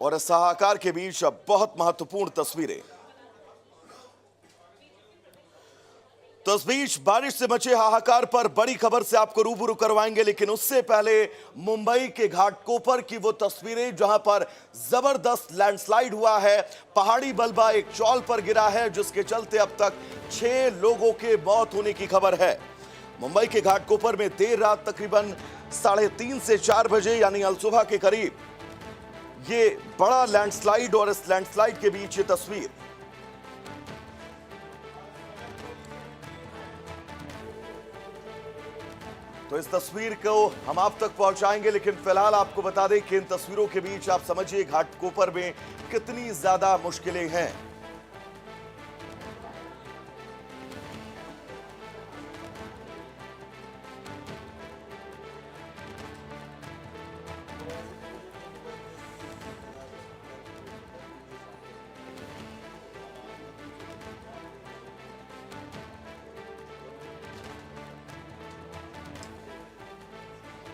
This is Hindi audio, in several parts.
और इस हाहाकार के बीच अब बहुत महत्वपूर्ण तस्वीरें। तो इस बीच बारिश से मचे हाहाकार पर बड़ी खबर से आपको रूबरू करवाएंगे, लेकिन उससे पहले मुंबई के घाटकोपर की वो तस्वीरें जहां पर जबरदस्त लैंडस्लाइड हुआ है। पहाड़ी मलबा एक चौल पर गिरा है, जिसके चलते अब तक 6 लोगों के मौत होने की खबर है। मुंबई के घाटकोपर में देर रात तकरीबन 3:30 से 4 बजे यानी अलसुबह के करीब ये बड़ा लैंडस्लाइड, और इस लैंडस्लाइड के बीच ये तस्वीर। तो इस तस्वीर को हम आप तक पहुंचाएंगे, लेकिन फिलहाल आपको बता दें कि इन तस्वीरों के बीच आप समझिए घाटकोपर में कितनी ज्यादा मुश्किलें हैं।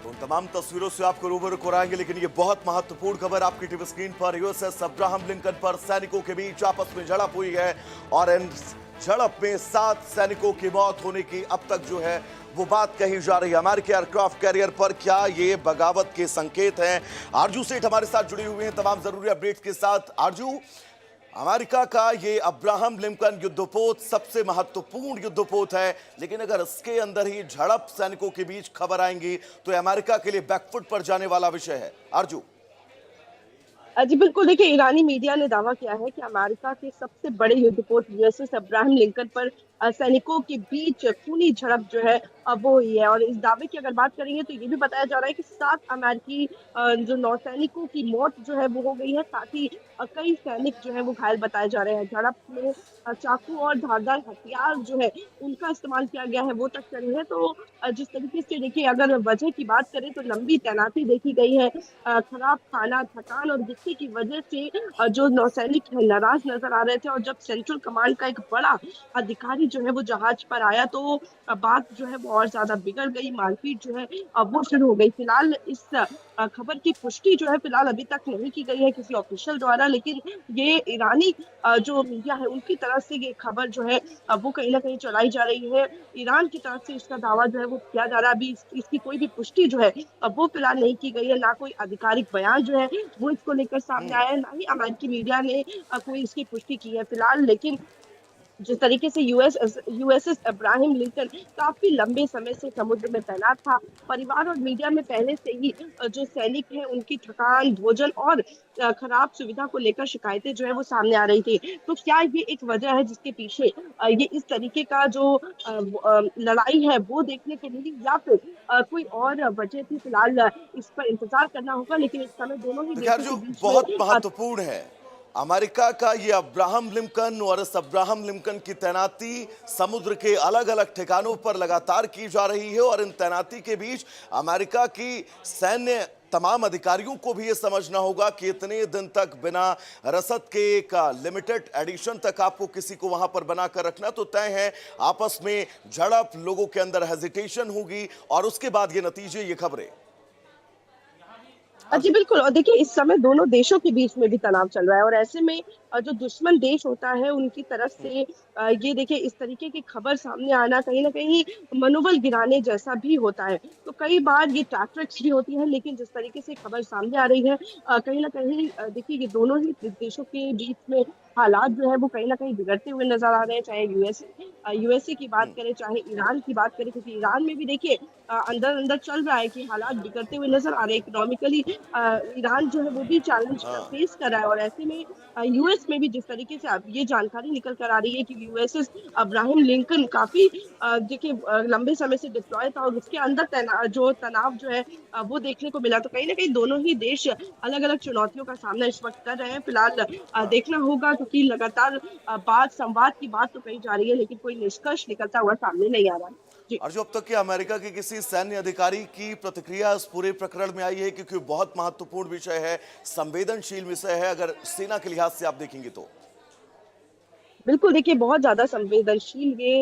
तो उन तमाम तस्वीरों से आपको रूबरू कराएंगे, लेकिन ये बहुत महत्वपूर्ण खबर आपकी टीवी स्क्रीन पर। यूएसएस अब्राहम लिंकन पर सैनिकों के बीच आपस में झड़प हुई है, और इन झड़प में 7 सैनिकों की मौत होने की अब तक जो है वो बात कही जा रही है। अमेरिकी एयरक्राफ्ट कैरियर पर क्या ये बगावत के संकेत हैं? आरजू सेठ हमारे साथ जुड़ी हुई हैं तमाम जरूरी अपडेट्स के साथ। आरजू, अमेरिका का ये अब्राहम लिंकन युद्धपोत सबसे महत्वपूर्ण युद्धपोत है, लेकिन अगर इसके अंदर ही झड़प सैनिकों के बीच खबर आएंगी तो अमेरिका के लिए बैकफुट पर जाने वाला विषय है। अर्जू जी बिल्कुल, देखिए ईरानी मीडिया ने दावा किया है कि अमेरिका के सबसे बड़े युद्धपोत यूएसएस अब्राहम लिंकन पर सैनिकों के बीच खूनी झड़प जो है वो हुई है। और इस दावे की अगर बात करेंगे तो ये भी बताया जा रहा है कि 7 अमेरिकी जो नौसैनिकों की मौत जो है वो हो गई है, साथ ही कई सैनिक जो है वो घायल बताए जा रहे हैं। झड़प में चाकू और धारदार हथियार जो है उनका इस्तेमाल किया गया है, वो तक कड़ी है। तो जिस तरीके से देखिए, अगर वजह की बात करें तो लंबी तैनाती देखी गई है, खराब खाना, थकान और गुस्से की वजह से जो नौसैनिक है नाराज नजर आ रहे थे। और जब सेंट्रल कमांड का एक बड़ा अधिकारी जो है वो जहाज पर आया तो बात जो है वो और ज्यादा बिगड़ गई, मारपीट जो है वो शुरू हो गई। फिलहाल इस खबर की पुष्टि जो है फिलहाल अभी तक नहीं की गई है किसी ऑफिशियल द्वारा, लेकिन ये ईरानी जो मीडिया है उनकी तरफ से ये खबर जो है वो कहीं ना कहीं चलाई जा रही है। ईरान की तरफ से इसका दावा जो है वो किया जा रहा है। अभी इसकी कोई भी पुष्टि जो है वो फिलहाल नहीं की गई है, ना कोई आधिकारिक बयान जो है वो इसको लेकर सामने आया है, ना ही अमेरिकी मीडिया ने कोई इसकी पुष्टि की है फिलहाल। लेकिन जिस तरीके से यूएसएस अब्राहम लिंकन काफी लंबे समय से समुद्र में तैनात था, परिवार और मीडिया में पहले से ही जो सैनिक हैं उनकी थकान, भोजन और खराब सुविधा को लेकर शिकायतें जो है वो सामने आ रही थी। तो क्या ये एक वजह है जिसके पीछे ये इस तरीके का जो लड़ाई है वो देखने को मिली, या फिर कोई और वजह थी? फिलहाल इस पर इंतजार करना होगा, लेकिन इस समय दोनों ही देखिए देशों के अर्जु, बीच में बहुत महत्वपूर्ण है अमेरिका का ये अब्राहम लिंकन, और इस अब्राहम लिंकन की तैनाती समुद्र के अलग अलग ठिकानों पर लगातार की जा रही है। और इन तैनाती के बीच अमेरिका की सैन्य तमाम अधिकारियों को भी ये समझना होगा कि इतने दिन तक बिना रसद के एक लिमिटेड एडिशन तक आपको किसी को वहां पर बनाकर रखना तो तय है। आपस में झड़प, लोगों के अंदर हेजिटेशन होगी, और उसके बाद ये नतीजे, ये खबरें। जी बिल्कुल। और देखिए, इस समय दोनों देशों के बीच में भी तनाव चल रहा है, और ऐसे में जो दुश्मन देश होता है उनकी तरफ से ये देखिए इस तरीके की खबर सामने आना कहीं ना कहीं मनोबल गिराने जैसा भी होता है। तो कई बार ये टैक्टिक्स भी होती है, लेकिन जिस तरीके से खबर सामने आ रही है कहीं ना कहीं देखिए ये दोनों ही देशों के बीच में हालात जो है वो कहीं ना कहीं बिगड़ते हुए नजर आ रहे हैं। चाहे यूएसए की बात करें, चाहे ईरान की बात करें, क्योंकि ईरान में भी देखिए अंदर अंदर चल रहा है कि हालात बिगड़ते हुए नजर आ रहे हैं इकोनॉमिकली। ईरान जो है वो भी चैलेंज हाँ, फेस कर रहा है। और ऐसे में यूएस में भी जिस तरीके से अब ये जानकारी निकल कर आ रही है कि यूएसएस अब्राहम लिंकन काफी देखिए लंबे समय से डिप्लॉय था, और उसके अंदर जो तनाव जो है वो देखने को मिला। तो कहीं ना कहीं दोनों ही देश अलग अलग चुनौतियों का सामना इस वक्त कर रहे हैं। फिलहाल हाँ। देखना होगा, क्योंकि लगातार बात संवाद की बात तो कही जा रही है, लेकिन कोई निष्कर्ष निकलता हुआ सामने नहीं आ रहा है। जी। और जो अब तक के अमेरिका के किसी सैन्य अधिकारी की प्रतिक्रिया इस पूरे प्रकरण में आई है, क्योंकि बहुत महत्वपूर्ण विषय है, संवेदनशील विषय है, अगर सेना के लिहाज से आप देखेंगे तो। बिल्कुल, देखिए बहुत ज़्यादा संवेदनशील ये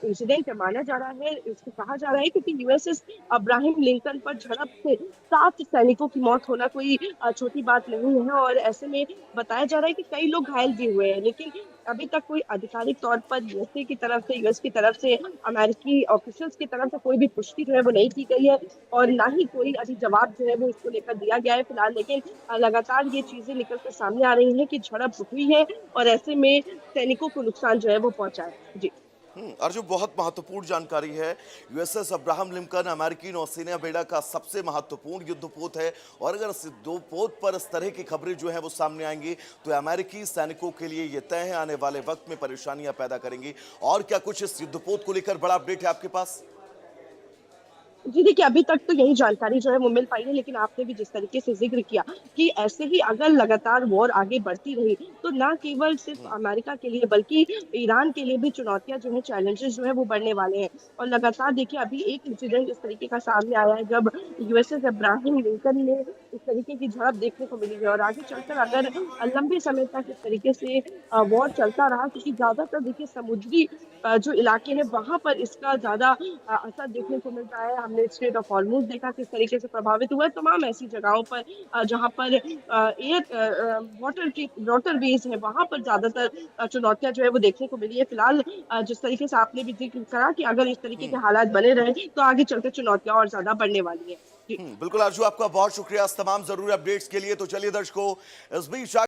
इंसिडेंट माना जा रहा है, इसको कहा जा रहा है क्योंकि यूएसएस अब्राहम लिंकन पर झड़प से 7 सैनिकों की मौत होना कोई छोटी बात नहीं है और ऐसे में बताया जा रहा है कि कई लोग घायल भी हुए हैं। लेकिन अभी तक कोई आधिकारिक तौर पर यूएसए की तरफ से, यूएस की तरफ से, अमेरिकी ऑफिशियल्स की तरफ से कोई भी पुष्टि जो है वो नहीं की गई है और ना ही कोई अभी जवाब जो है वो इसको लेकर दिया गया है फिलहाल। लेकिन लगातार ये चीज़ें निकल कर सामने आ रही हैं कि झड़प हुई है और ऐसे में सैनिकों को नुकसान जो है वो पहुंचा है। जी। अर्जुन, बहुत महत्वपूर्ण जानकारी है। यूएसएस अब्राहम लिंकन अमेरिकी नौसेना बेड़ा का सबसे महत्वपूर्ण युद्धपोत है और अगर इस युद्धपोत पर इस तरह की खबरें जो है वो सामने आएंगी तो अमेरिकी सैनिकों के लिए ये तय है आने वाले वक्त में परेशानियां पैदा करेंगी। और क्या कुछ इस युद्धपोत को लेकर बड़ा अपडेट है आपके पास? जी देखिए, अभी तक तो यही जानकारी जो है वो मिल पाई है, लेकिन आपने भी जिस तरीके से ज़िक्र किया कि ऐसे ही अगर लगातार वॉर आगे बढ़ती रही, तो ना केवल सिर्फ़ अमेरिका के लिए बल्कि ईरान के लिए भी चुनौतियाँ जो हैं, चैलेंजेज़ जो हैं वो बढ़ने वाले हैं। और लगातार देखिए अभी एक इंसिडेंट इस तरीके का सामने आया है जब यूएसएस अब्राहम लिंकन ने इस तरीके की झड़प देखने को मिली है और आगे चलकर अगर लंबे समय तक इस तरीके से वॉर चलता रहा क्योंकि ज़्यादातर देखिए समुद्री जो इलाके हैं वहाँ पर इसका ज़्यादा असर देखने को मिल रहा है। हमने स्ट्रेट ऑफ हॉर्मुज़ देखा किस तरीके से प्रभावित हुआ है, तमाम ऐसी जगहों पर जहाँ पर वाटरवेज़ है वहाँ पर ज़्यादातर चुनौतियाँ जो है वो देखने को मिली है। फिलहाल जिस तरीके से आपने भी ज़िक्र करा कि अगर इस तरीके के हालात बने रहे तो आगे चलकर चुनौतियाँ और ज़्यादा बढ़ने वाली हैं। जी। बिल्कुल अर्जु, आपका बहुत शुक्रिया इस तमाम जरूरी अपडेट्स के लिए। तो चलिए दर्शकों, इस बीच